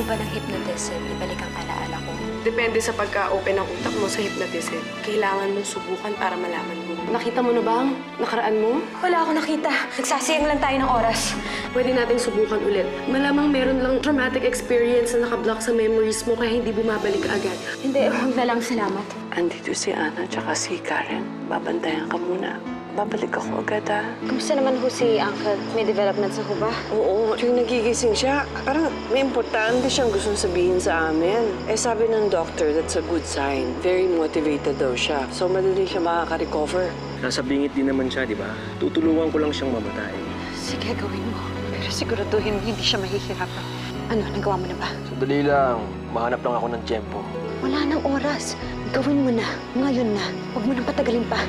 ba ng hypnotism ibalik ang alaala ko? Depende sa pagka-open ng utak mo sa hypnotism. Kailangan mong subukan para malaman mo. Nakita mo na ba ang nakaraan mo? Wala akong nakita. Nagsasayang lang tayo ng oras. Pwede nating subukan ulit. Malamang meron lang traumatic experience na nakablock sa memories mo kaya hindi bumabalik agad. Hindi, huwag na lang. Salamat. Andito si Ana tsaka si Karen. Babantayan ka muna. Babalik ako agad, ha? Kumusta naman ho si Uncle? May developments na ho ba? Oo, yung nagigising siya, parang may importante siyang gustong sabihin sa amin. Eh sabi ng doctor, that's a good sign. Very motivated daw siya. So madali siya makaka-recover. Nasa bingit din naman siya, di ba? Tutulungan ko lang siyang mamatay. Sige, gawin mo. Pero siguraduhin mo hindi siya mahihirapan. Ano, nagawa mo na ba? Sandali lang. Mahanap lang ako ng tiyempo. Wala nang oras. Gawin mo na. Ngayon na. Huwag mo nang patagalin pa.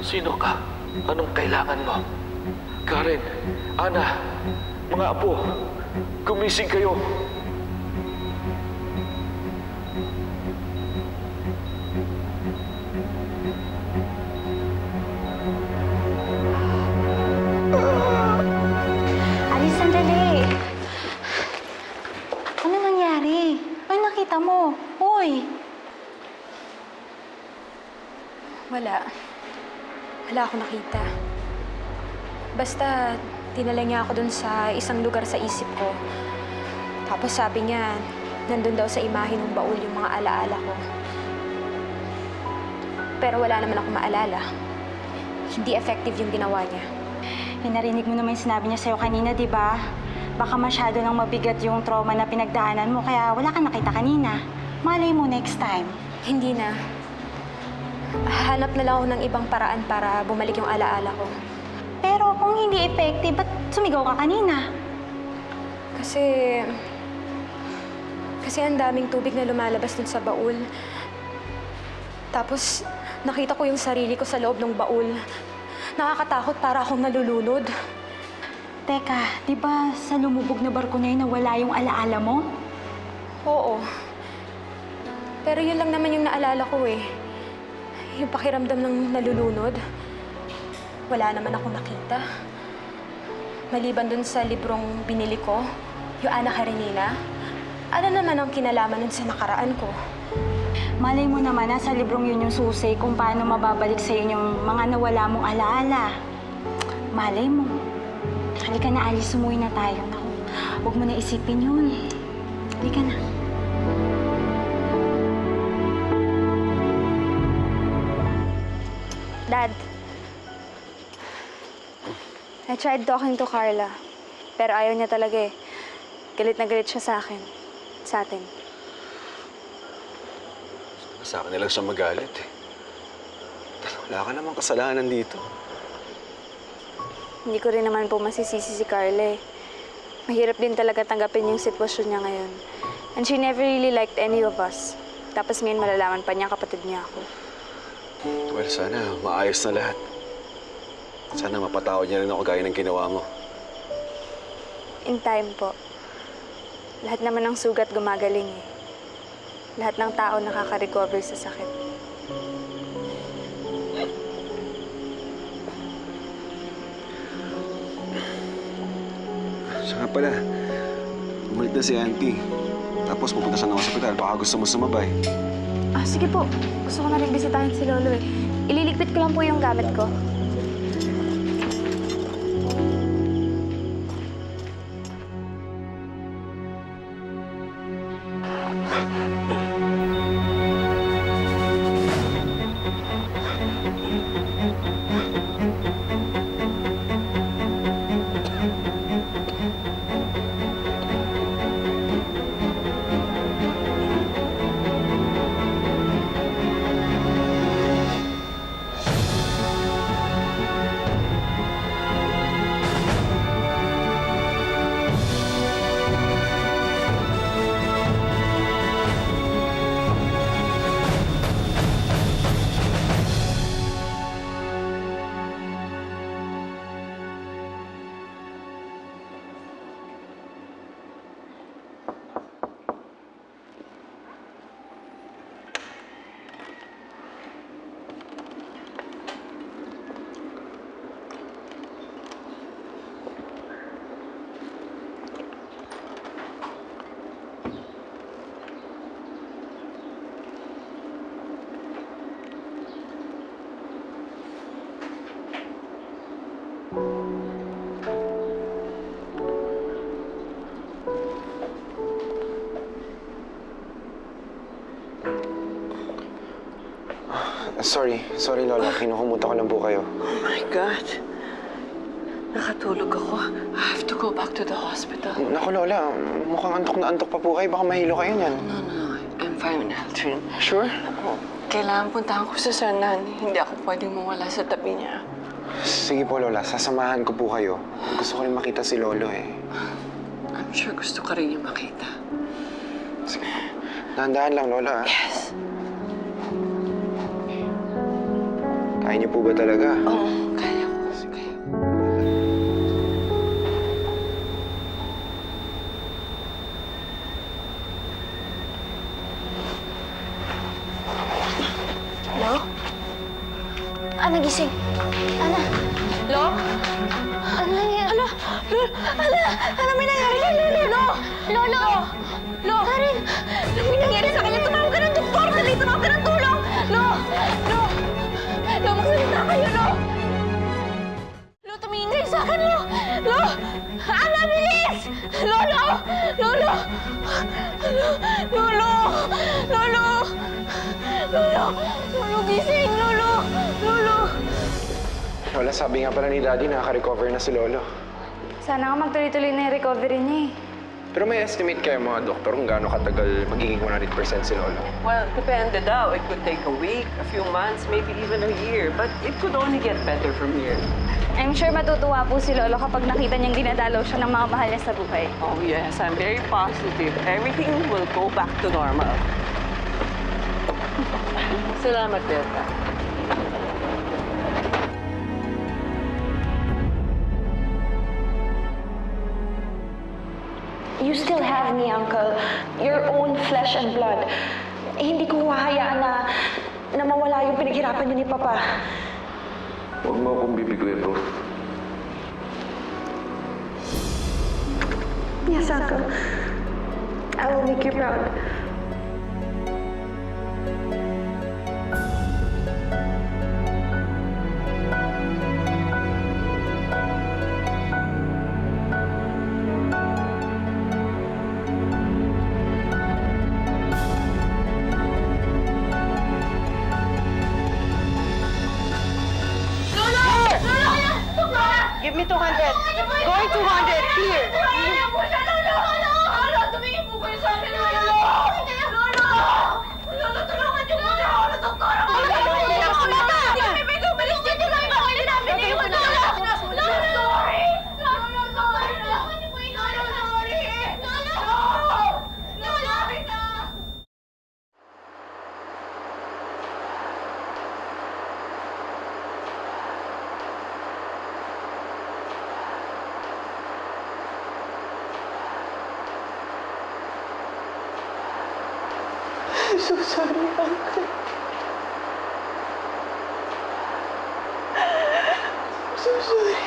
Sino ka? Anong kailangan mo? Karen, Ana, mga apo, gumising kayo. Alice, sandali. Ano nangyari? Ano nakita mo? Uy! Wala. Wala akong nakita. Basta, dinala niya ako dun sa isang lugar sa isip ko. Tapos sabi niya, nandun daw sa imahe ng baul yung mga alaala ko. Pero wala naman akong maalala. Hindi effective yung ginawa niya. Narinig mo naman yung sinabi niya sa'yo kanina, di ba? Baka masyado nang mabigat yung trauma na pinagdaanan mo, kaya wala kang nakita kanina. Malay mo next time. Hindi na. Hanap na lang ako ng ibang paraan para bumalik yung alaala ko. Pero kung hindi effective, ba't sumigaw ka kanina? Kasi ang daming tubig na lumalabas dun sa baul. Tapos, nakita ko yung sarili ko sa loob ng baul. Nakakatakot para akong nalulunod. Teka, di ba sa lumubog na barko na yun nawala yung alaala mo? Oo. Pero yun lang naman yung naalala ko eh. Yung pakiramdam ng nalulunod. Wala naman akong nakita. Maliban dun sa librong binili ko, yung Ana Karenina, ano naman ang kinalaman nun sa nakaraan ko? Malay mo naman, nasa librong yun yung susi kung paano mababalik sa'yo yung mga nawala mong alaala. Malay mo. Halika na, Alice, sumuwi na tayo. Naku, huwag mo na isipin yun. Halika na. Dad, I tried talking to Carla, pero ayaw niya talaga eh. Galit na galit siya sa akin, sa atin. Sa akin na lang siya magalit eh. Wala ka namang kasalanan dito. Hindi ko rin naman po masisisi si Carla eh. Mahirap din talaga tanggapin yung sitwasyon niya ngayon. And she never really liked any of us. Tapos ngayon malalaman pa niya kapatid niya ako. Well, sana maayos na lahat. Sana mapatawad niya rin ako gaya ng ginawa mo. In time po. Lahat naman ng sugat gumagaling eh. Lahat ng tao nakaka-recover sa sakit. Siya nga pala, bumalik na si Auntie. Tapos pupunta siya ng ospital. Baka gusto mo sumabay. Ah, sige po. Gusto ko na rin bisitahin si Lolo eh. Ililigpit ko lang po yung gamit ko. Sorry Lola. Kinukumuta ko lang po kayo. Oh my God. Nakatulog ako. I have to go back to the hospital. Naku Lola, mukhang antok na antok pa po kayo. Baka mahilo kayo niyan. No. I'm fine, Aldrin. Sure? Kailangan puntahan ko sa Sanan. Hindi ako pwedeng mawala sa tabi niya. Sige po Lola, sasamahan ko po kayo. Gusto ko rin makita si Lolo eh. I'm sure gusto ka rin niya makita. Sige. Dahan-dahan lang Lola. Yes. Kaya niyo po ba talaga? Oo, kaya ko. Kaya. Lo? Ana, gising. Ana. Lo? Ano nangyari? Ano? Lo? Ana! Ano may nangyari? Lo! Lolo! Lo! Karen! Ano may nangyari sa kanya? Tumawag ka ng doktor! Dali! Tumawag ka ng tulong! Lo! Lo! Lo, magsalita kayo, Lo! Lo, tumingin kayo sa akin, Lo! Lo! Ana, bilis! Lolo! Lolo! Lolo! Lolo! Lolo! Lolo, gising! Lolo! Lolo! Lola, sabi nga pala ni Daddy nakaka-recover na si Lolo. Sana nga magtuloy-tuloy na yung recovery niya eh. Pero may estimate kayo mga doktor kung gaano katagal magiging 100% si Lolo. Well, depende daw. It could take a week, a few months, maybe even a year. But it could only get better from here. I'm sure matutuwa po si Lolo kapag nakita niyang dinadalaw siya ng mga mahal niya sa buhay. Oh, yes. I'm very positive. Everything will go back to normal. Salamat, Berta. You still have me, Uncle. Your own flesh and blood. Eh, hindi ko hahayaan na mawala yung pinaghirapan niyo ni Papa. Huwag mo akong bibiguin, Ruth. Yes, Uncle. I will make you proud. Give me 200. Going 200. Here. Tumingin po kayo sa akin, Lolo! Lolo! Lolo, tulungan niyo muna ako ng doktor! Hindi ako mata! Hindi kami pwede umalis dito lang ako! Hindi namin iwan! Lolo! Lolo! Sorry! Lolo, sorry! Tulungan niyo po yung Lolo! Sorry! Lolo! Lolo! I'm so sorry, Uncle. I'm so sorry.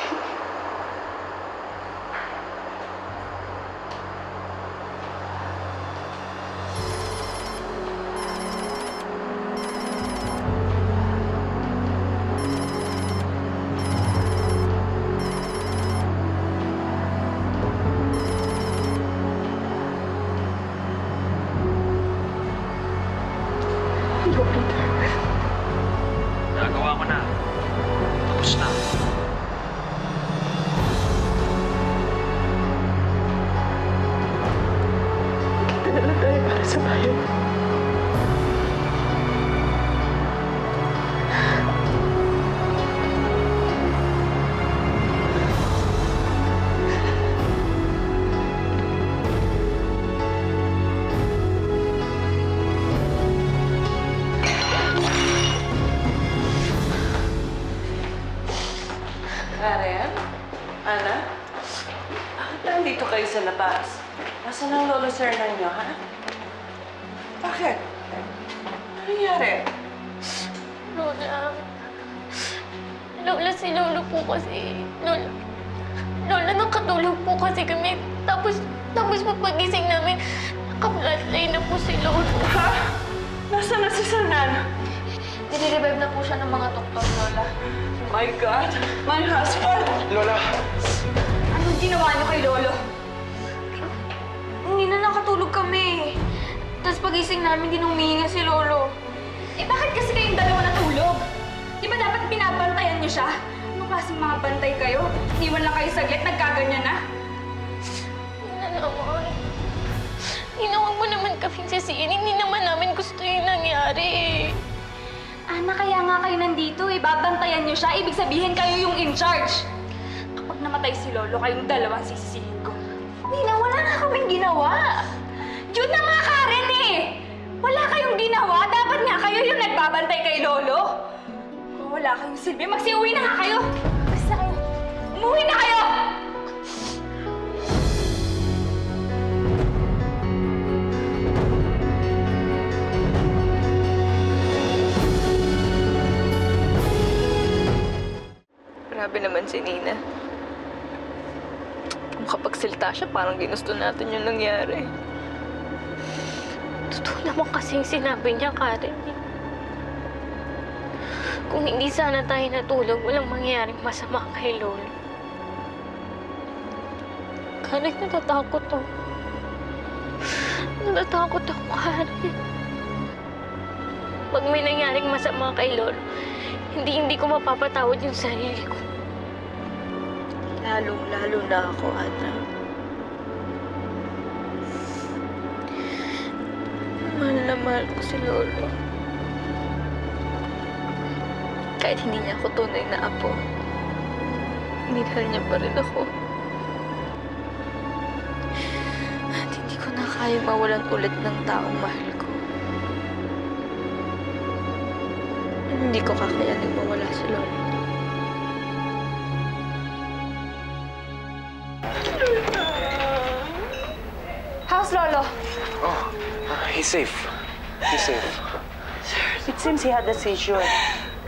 Nagawa ko na. Tapos na. Kita na lang tayo para sa bayan. Karen? Ana? Bakit nandito kayo sa labas? Nasaan ang lolo sir ninyo, ha? Bakit? Ano nangyari? Lola. Lola, si Lolo po kasi. Lola, nakatulog po kasi kami. Tapos po pagising namin, naka-flatline na po si Lolo. Ha? Nasaan na si Sanan? Nire-revive na po siya ng mga doktor, Lola. My God! My husband! Lola! Anong ginawa niyo kay Lolo? Hindi na nakatulog kami. Tapos pagising namin, di na humihinga si Lolo. Eh bakit kasi kayong dalawa natulog? Di ba dapat binabantayan niyo siya? Anong klaseng mga bantay kayo? Iwan lang kayo saglit, nagkaganyan na? Naman. Hinawag mo naman kaming sisihin. Hindi naman namin gusto yung nangyari. Ana, kaya nga kayo nandito eh. Babantayan niyo siya. Ibig sabihin kayo yung in charge. Kapag namatay si Lolo, kayong dalawa ang sisisihin ko. Nina, wala nga kaming ginawa. Yun na nga, Karen eh! Wala kayong ginawa. Dapat nga kayo yung nagbabantay kay Lolo. Kung wala kayong silbi, magsiuwi na nga kayo. Basta kayo. Umuwi na kayo! Grabe naman si Nina. Kung kapagsalita siya, parang ginusto natin yung nangyari. Totoo naman kasi yung sinabi niya, Karen. Kung hindi sana tayo natulog, walang mangyayaring masama kay Lolo. Karen, natatakot ako. Natatakot ako, Karen. Pag may nangyaring masama kay Lolo, hindi ko mapapatawad yung sarili ko. Lalong-lalo na ako, Ana. Mahal na mahal ko si Lolo. Kahit hindi niya ako tunay na apo, minahal niya pa rin ako. At hindi ko na kaya mawalan ulit ng taong mahal ko. Hindi ko kakayanin mawala si Lolo. How's Lolo? Oh, he's safe. He's safe. It seems he had a seizure.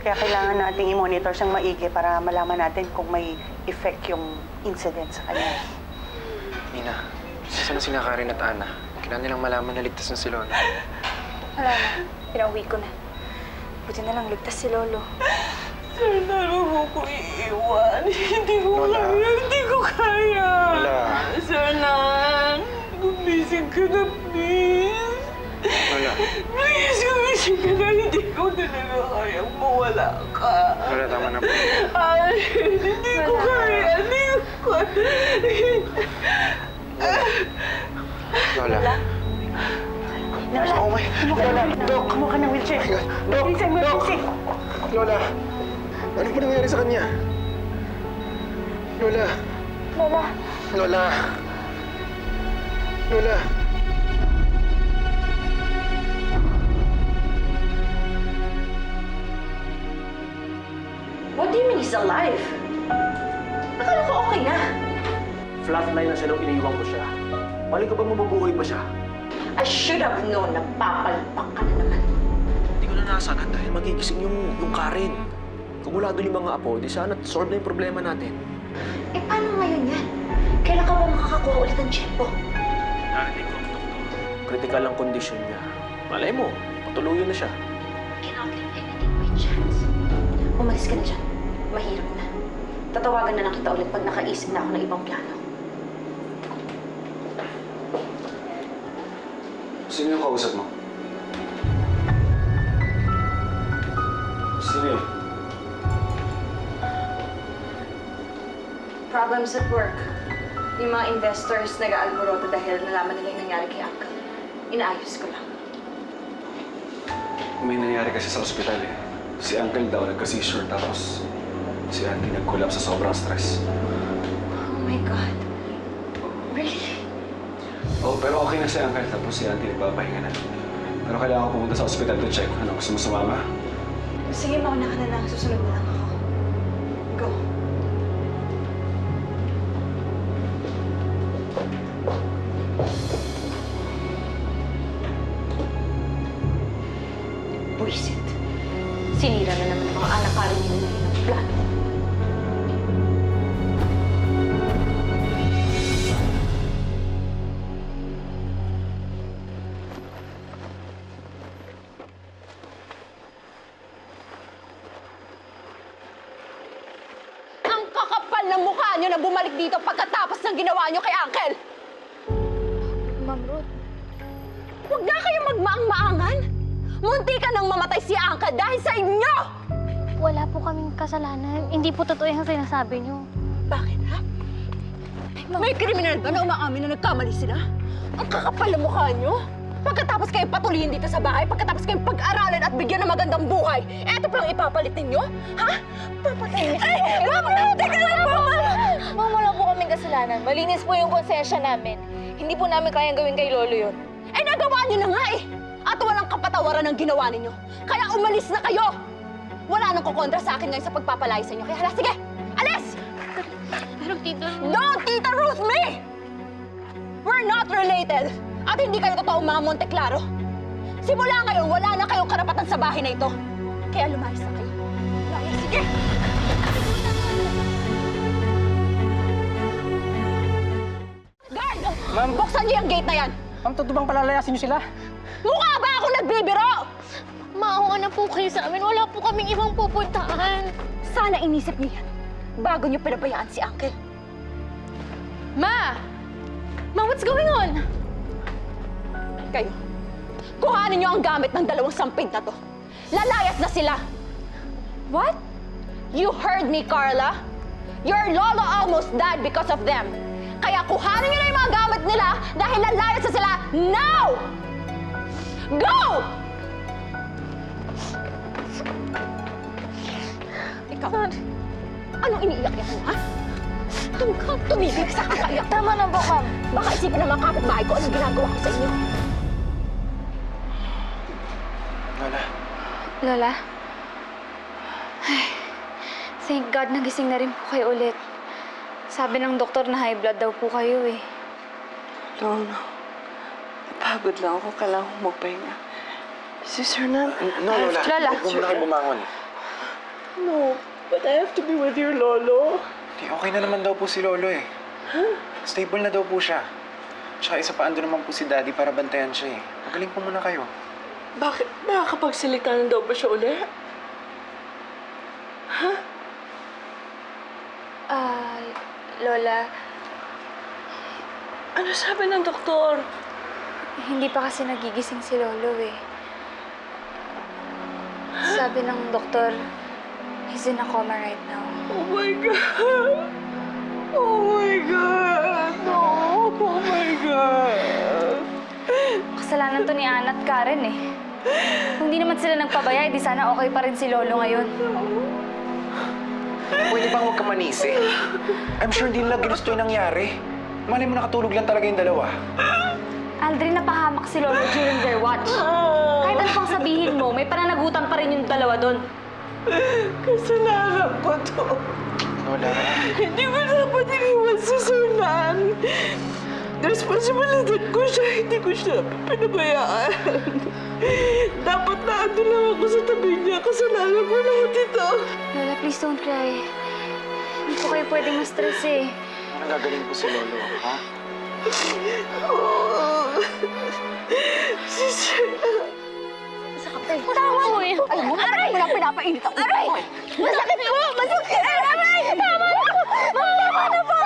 Kaya kailangan nating i-monitor siyang maigi para malaman natin kung may effect yung incident sa kanya. Nina, saan sina Karen at Ana? Kailangan nilang malaman na ligtas na si Lola. Wala na. Pinauwi ko na. Buti na lang ligtas si Lolo. Sir, huwag mo ko iiwan. Hindi ko Lola. kaya. Hindi ko kaya. Lola. Sir Nan, gumising ka na, please. Lola. Please, gumising ka na. Hindi ko talaga kayang mawala ka. Lola, tama na po. Ay, hindi ko kaya. Hindi ko Lola. Oh my... Lola, Dok, kumuha ka ng wheelchair. Dok! Please, emergency. Lola! Ano po nangyari sa kanya? Lola! Lola. Lola! Lola! What do you mean he's alive? Akala ko okay na. Flatline na siya nung iniiwan ko siya. Mali ko ba mabubuhay pa siya? I should have known na papalpak ka na naman. Hindi ko na nasagat dahil magigising yung Karen. Kung wala doon yung mga apo, di sana solve na yung problema natin. Eh, paano ngayon yan? Kailan ka ba makakakuha ulit ng tiyempo? Narinig ko ang doktor. Critical ang kondisyon niya. Malay mo, patuluyan na siya. Cannot leave anything by chance. Umalis ka na dyan. Mahirap na. Tatawagan na lang kita ulit pag nakaisip na ako ng ibang plano. Sino yung kausap mo? Sino yun? Problems at work. Yung mga investors nag-aalboroto dahil nalaman nila yung nangyari kay Uncle. Inaayos ko lang. May nangyari kasi sa ospital eh. Si Uncle daw nagka-seizure tapos si Auntie nag-collapse sa sobrang stress. Oh my God. Really? Oh, pero okay na si Uncle tapos si Auntie nagpapahinga na. Pero kailangan ko pumunta sa ospital to check. Ano, gusto mo sumama? Sige, mauna ka na lang. Susunod na lang ako. Go. bumalik dito pagkatapos ng ginawa niyo kay Uncle? Ma'am Ruth, Huwag na kayong magmaang-maangan! Munti ka nang mamatay si Uncle dahil sa inyo! wala po kaming kasalanan. Hindi po totoo yung sinasabi niyo. Bakit, ha? May kriminal ba na umaamin na nagkamali sila? Ang kakapal na mukha niyo! Pagkatapos kayong patuloyin dito sa bahay, pagkatapos kayong pag-aralan at bigyan ng magandang buhay, eto pang ipapalit ninyo? Ha? Papatayin niyo? Ay! Ma'am! Teka lang po, ma'am! Ma'am, wala po kaming kasalanan. Malinis po yung konsensya namin. Hindi po namin kayang gawin kay Lolo yun. Eh, nagawa niyo na nga eh! At walang kapatawaran ng ginawa ninyo. Kaya umalis na kayo! Wala nang kukontra sa akin ngayon sa pagpapalaya sa inyo. Kaya hala, sige! Alis! Pero Tita Ruth... Don't Tita Ruth me! We're not related! At hindi kayo totoong mga Monteclaro. Simula ngayon, wala na kayong karapatan sa bahay na ito. Kaya lumayas na kayo. Lumayas, sige! Guard! Ma'am. Buksan niyo yung gate na yan! Ma'am, totoo bang palalayasin niyo sila? Mukha ba ako nagbibiro? Maawa na po kayo sa amin. Wala po kaming ibang pupuntahan. Sana inisip niyo yan bago niyo pinabayaan si Uncle. Ma! Ma, what's going on? Kayo, kuhanin niyo ang gamit ng dalawang sampid na to. Lalayas na sila! What? You heard me, Carla? Your lolo almost died because of them. Kaya kuhanin niyo na yung mga gamit nila dahil lalayas na sila now! Go! Ikaw, anong iniiyak-iyak mo, ha? Tumigil sa kakaiyak. Tama na po, ma'am. Baka isipin ng mga kapitbahay ko anong ginagawa ko sa inyo. Lola, Lola? Ay, thank God nagising na rin po kayo ulit. Sabi ng doktor na high blood daw po kayo eh. Lola, napagod lang ako. Kailangan ko magpahinga. Sis Hernan? no, Lola. Lola. Huwag mo na kayo bumangon. No, but I have to be with your lolo. Di, okay na naman daw po si Lolo eh. Stable na daw po siya. Tsaka isa pa, ando naman po si Daddy para bantayan siya eh. Magaling po muna kayo. Bakit? Nakakapagsalita na daw ba siya uli? Lola, Ano sabi ng doktor? hindi pa kasi nagigising si Lolo eh. Sabi ng doktor, he's in a coma right now. Oh my God! Oh my God! No! Oh my God! Kasalanan to ni Ana at Karen eh. Kung di naman sila nagpabaya, di sana okay pa rin si Lolo ngayon. Pwede bang huwag ka manisi? I'm sure hindi nila ginusto yung nangyari. Malay mo nakatulog lang talaga yung dalawa. Aldrin, napahamak si Lolo during their watch. Kahit ano pang sabihin mo, may pananagutan pa rin yung dalawa doon. Kasalanan ko to. Lola, Hindi ko dapat iniwan si Sunan. Responsibilidad ko siya, hindi ko siya pinabayaan. Dapat na ando lang ako sa tabi niya. Kasalanan ko lahat ito. Lola, please don't cry. Hindi po kayo pwedeng ma-stress eh. nagagaling po si Lolo, ha? Tama mo yun. Ay, aray! Wala pinapainit ako. Aray! Masakit po! Masakit! Aray! Tama na po! Tama na po!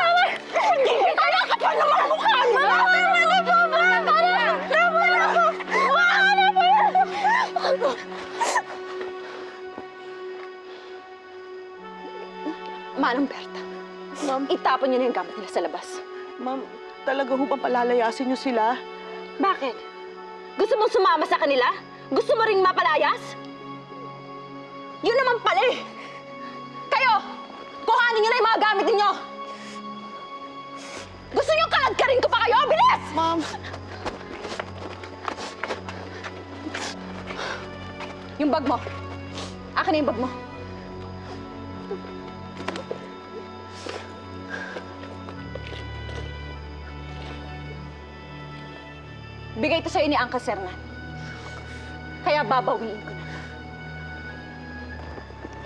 Hindi! Kaya ka pa naman mukha niyo! Tama na po! Tama na! Tama na po! Tama na po! Manang Berta, Ma'am, itapon niyo na yung gamit nila sa labas. Ma'am, talaga ho ba palalayasin niyo sila? Bakit? Gusto mong sumama sa kanila? Gusto mo ring mapalayas? Yun naman pala eh! Kayo! Kuhanin niyo na yung mga gamit ninyo! Gusto niyo kalagkarin ko pa kayo? Bilis! Ma'am! Yung bag mo. Akin na yung bag mo. Bigay ito sa'yo ni Uncle Sernan. Kaya babawiin ko na.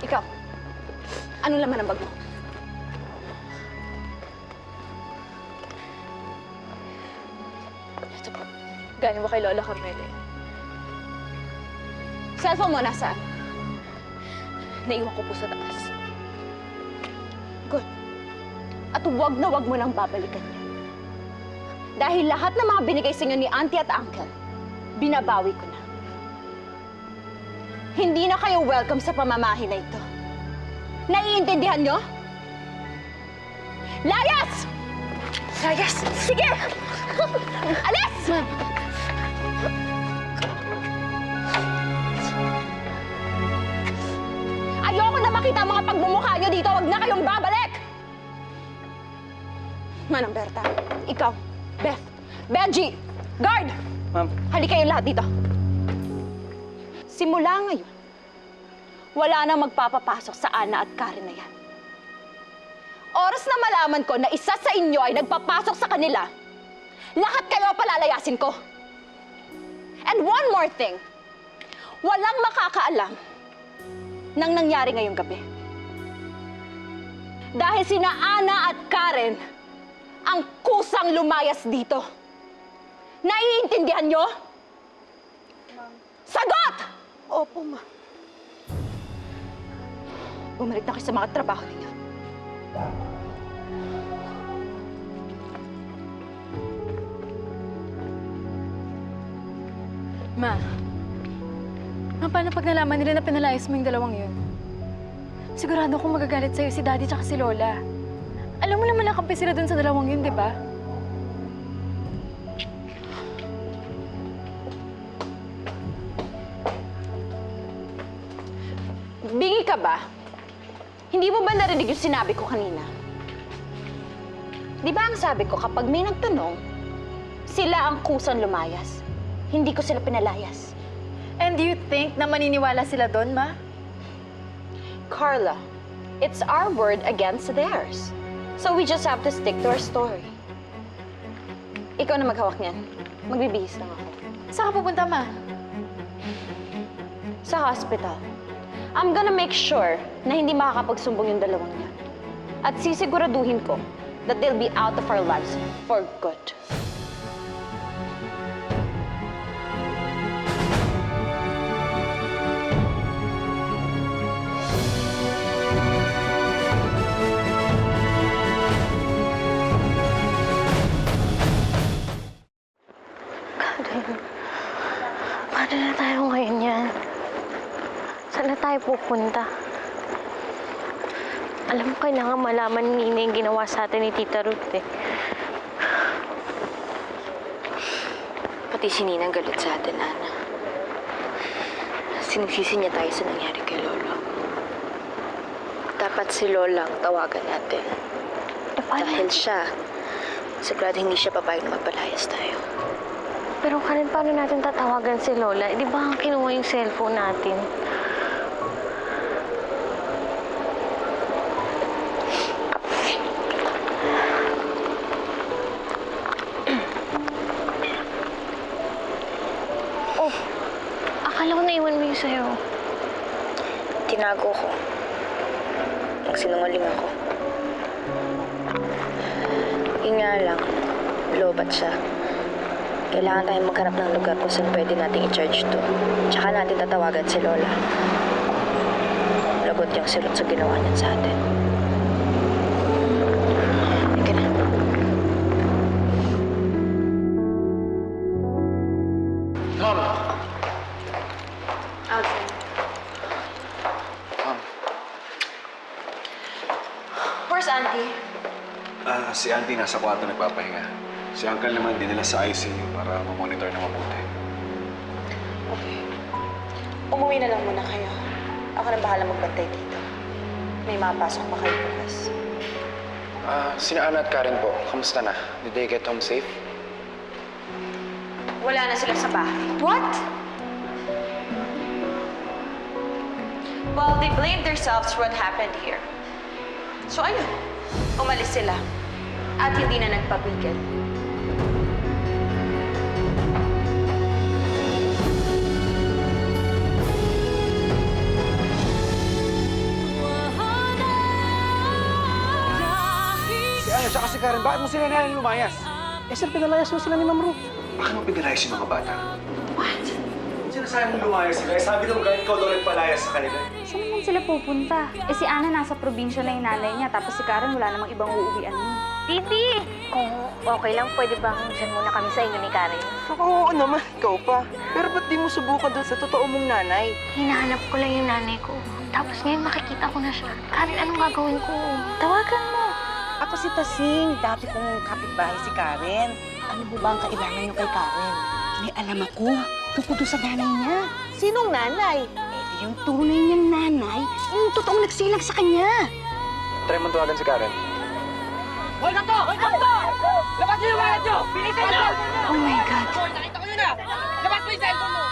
Ikaw, anong laman ng bag mo? Ito po. Galing mo kay Lola Carmela. Cellphone mo nasaan? Naiwan ko po sa taas. Good. At huwag na huwag mo nang babalikan yan. Dahil lahat ng mga binigay sa inyo ni Auntie at Uncle, binabawi ko na. Hindi na kayo welcome sa pamamahay na ito. Naiintindihan nyo? Layas! Layas! Sige! Alis! Ayoko na makita ang mga pagmumukha nyo dito. Huwag na kayong babalik! Manang Berta, ikaw, Beth, Benji, guard! Ma'am. Halika kayo lahat dito. Simula ngayon, wala nang magpapapasok sa Ana at Karen na yan. Oras na malaman ko na isa sa inyo ay nagpapasok sa kanila, lahat kayo palalayasin ko. And one more thing, walang makakaalam ng nangyari ngayong gabi. Dahil sina Ana at Karen ang kusang lumayas dito. Naiintindihan nyo? Sagot! Opo, ma. Bumalik na kayo sa mga trabaho ninyo. Ma, paano pag nalaman nila na pinalayas mo yung dalawang yun? Sigurado akong magagalit sa'yo si Daddy tsaka si Lola. Alam mo naman nakampi sila dun sa dalawang yun, di ba? Bingi ka ba? Hindi mo ba narinig yung sinabi ko kanina? Di ba ang sabi ko, kapag may nagtanong, sila ang kusang lumayas. Hindi ko sila pinalayas. And do you think na maniniwala sila doon, Ma? Carla, it's our word against theirs. So we just have to stick to our story. Ikaw na maghawak niyan. Magbibihis lang ako. Saan ka pupunta, Ma? Sa hospital. I'm gonna make sure na hindi makakapagsumbong yung dalawang yan. At sisiguraduhin ko that they'll be out of our lives for good. Paano na tayo ngayon yan? Saan na tayo pupunta? Alam mo, kailangan malaman ni Nina yung ginawa sa atin ni Tita Ruth eh. Pati si Nina galit sa atin, Ana. Sinisisi niya tayo sa nangyari kay Lolo. Dapat si Lola ang tawagan natin. Dahil siya, sigurado hindi siya papayag na magpalayas tayo. Pero Karen, paano natin tatawagan si Lola? Eh, di ba ang kinuha yung cellphone natin? Oh, akala ko naiwan mo yung sa'yo. Tinago ko. Nagsinungaling ako. Yun nga lang, lobat siya. Kailangan tayong maghanap ng lugar kung saan pwede nating i-charge to. Tsaka natin tatawagan si Lola. Lagot niyang silot sa ginawa niya sa atin. Halika na. Mom! Outside. Mom, Where's Auntie? si Auntie nasa kwarto nagpapahinga. Si Uncle naman dinala sa ICU para mamonitor na mabuti. Okay. Umuwi na lang muna kayo. Ako na bahala magbantay dito. May mapasok pa kayo bukas. Sina Ana at Karen po, kamusta na? Did they get home safe? Wala na sila sa bahay. What? Well, they blamed themselves for what happened here. So ayun, umalis sila. At hindi na nagpapigil. Si Ana tsaka si Karen, bakit mo sila nalang lumayas? Eh, sir, pinalayas mo sila ni Ma'am Ruth. Bakit mo pinalayas yung mga bata? What? Sinasabi mo lumayas sila. Sabi nung guide ikaw daw nagpalayas sa kanila. Saan naman sila pupunta? Eh si Ana nasa probinsya na yung nanay niya, tapos si Karen wala namang ibang uuwian mo. Didi! Kung okay lang, pwede bang dyan muna kami sa inyo ni Karen? Oo naman, ikaw pa. Pero ba't di mo subukan doon sa totoo mong nanay? Hinahanap ko lang yung nanay ko. Tapos ngayon makikita ko na siya. Karen, anong gagawin ko? Tawagan mo. Ako si Tasing, dati kong kapitbahay si Karen. Ano mo ba ang kailangan niyo kay Karen? May alam ako, tungkol doon sa nanay niya. Sinong nanay? Eh, yung tunay niyang nanay, yung totoong nagsilag sa kanya. Try mo tawagan si Karen. Hoy ka to! Hoy ka to! Labas niyo yung wallet niyo! Bilisan niyo! Oh my God. Nakita ko yun ah! Labas mo yung cellphone mo!